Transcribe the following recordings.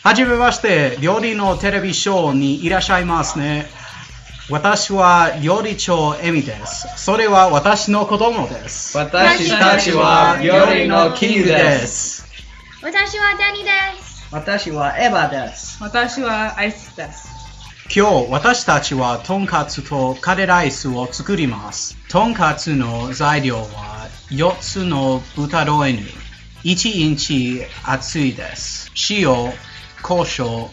はじめまして、料理のテレビショーにいらっしゃいますね。私は料理長エミです。それは私の子供です。私たちは料理のキングです。私はダニです。私はエヴァです。私はアイスです。今日私たちはとんかつとカレーライスを作ります。とんかつの材料は4つの豚ローヌ、1インチ厚いです。塩、胡椒、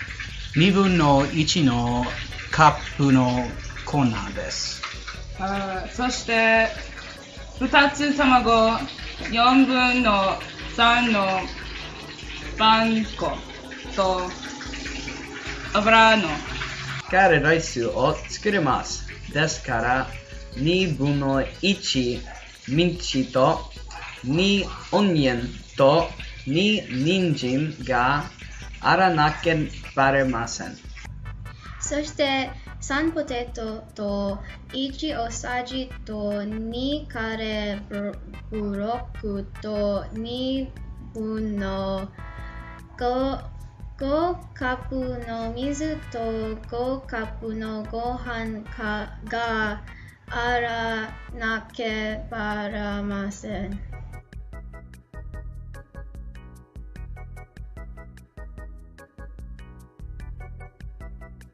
2分の1のカップの粉です。そして2つ卵、4分の3のパン粉と油のカレーライスを作ります。ですから2分の1ミンチと2オニオンと2人参があらなければません。そして3ポテトと1大さじと2カレーブロックと2分の5カップの水と5カップのご飯があらなければなりません。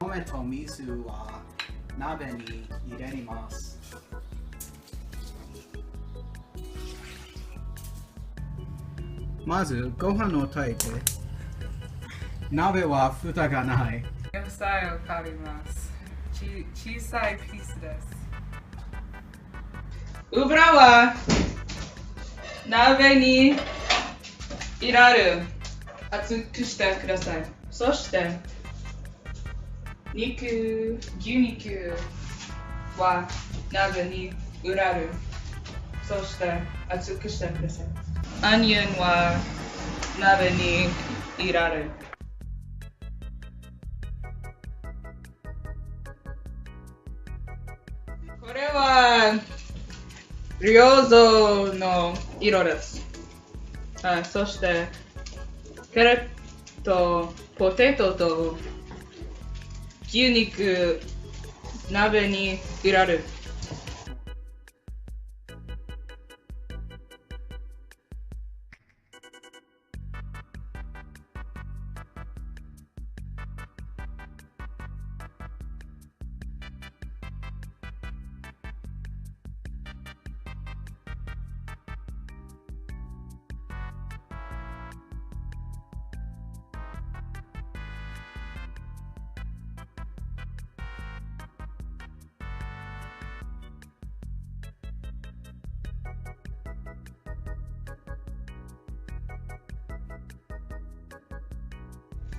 米と水は鍋に入れます。まずご飯を炊いて、鍋は蓋がない。野菜を切ります。小さいピースです。油は鍋に入れる。熱くしてください。そして牛肉は鍋に入れる。そして熱くしてください。オニオンは鍋に入れる。これは餃子の色です。そしてキャレット、ポテトと牛肉鍋に入れる。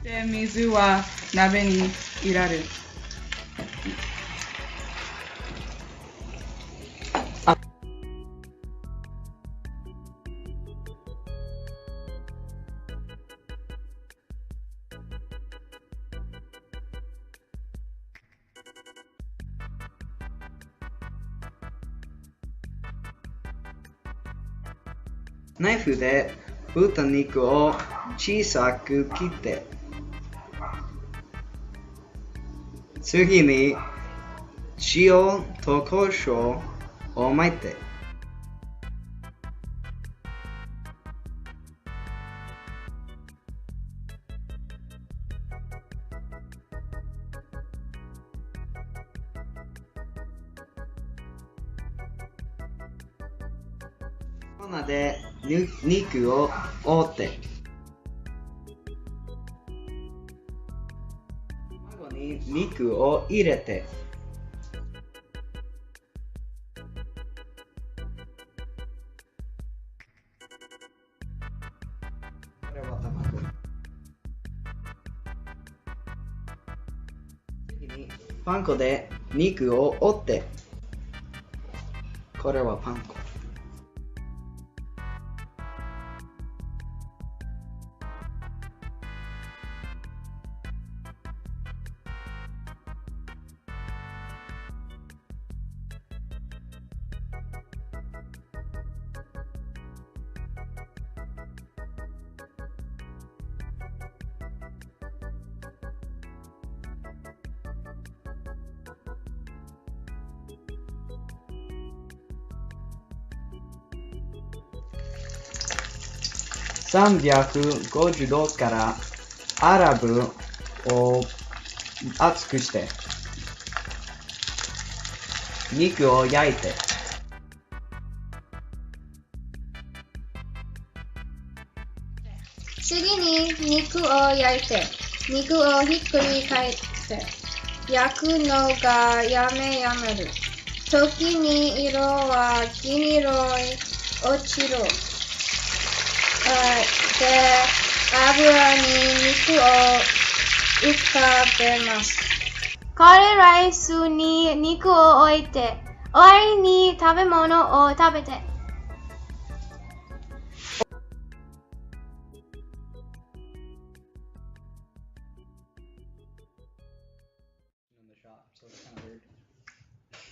で、水は鍋に入れる。ナイフで豚肉を小さく切って、次に塩と胡椒を巻いて、粉で肉を覆って、卵に肉を入れて、これは卵。次にパン粉で肉を折って、これはパン粉。350度からアラブを熱くして肉を焼いて次に肉を焼いて、肉をひっくり返して焼くのがやめる。時に色は黄色い落ちる。で、油に肉を浮かべます。カレーライスに肉を置いて、終わりに食べ物を食べて。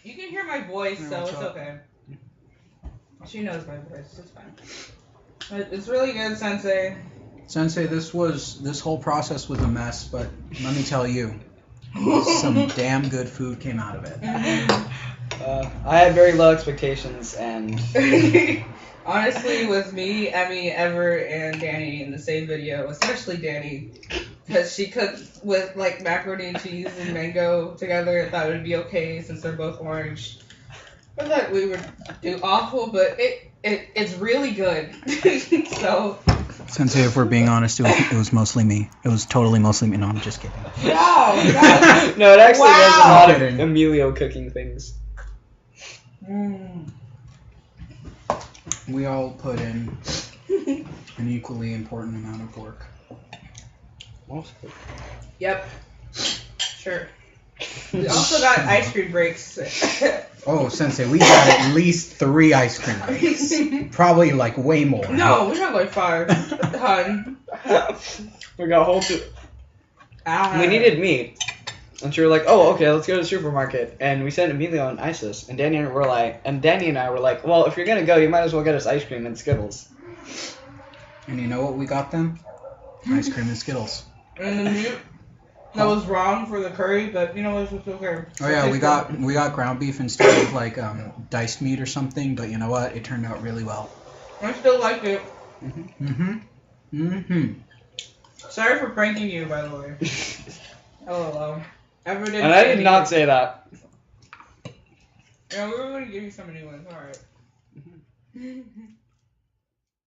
You can hear my voice, so it's okay. She knows my voice, it's fine. It's really good, Sensei. Sensei, this whole process was a mess, but let me tell you, some damn good food came out of it. I had very low expectations and Honestly, with me, Emmy, Ever, and Danny in the same video, especially Danny, because she cooked with like macaroni and cheese and mango together and thought it would be okay since they're both orange. I thought we would do awful, but it's really good. So. Sensei, if we're being honest, it was mostly me. It was totally mostly me. No, I'm just kidding. Wow! no, it actually was a lot of Kidding. Emilio cooking things. We all put in an equally important amount of work. Yep. Sure. We also got ice cream breaks. Oh, Sensei, we got at least 3 ice cream breaks. Probably like way more. No, we got like 5. Hun. We got whole two. We needed meat. And she were like, oh, okay, let's go to the supermarket. And we sent Emilio and Isis. And Danny and I were like, well, if you're going to go, you might as well get us ice cream and Skittles. And you know what we got them? Ice cream and Skittles. And the meat that was wrong for the curry, but you know, it's okay. Oh yeah, we got ground beef instead of like diced meat or something, but you know what? It turned out really well. I still like it. Sorry for pranking you, by the way. LOL. And I did not say that. Yeah, we were gonna give you some new ones, alright.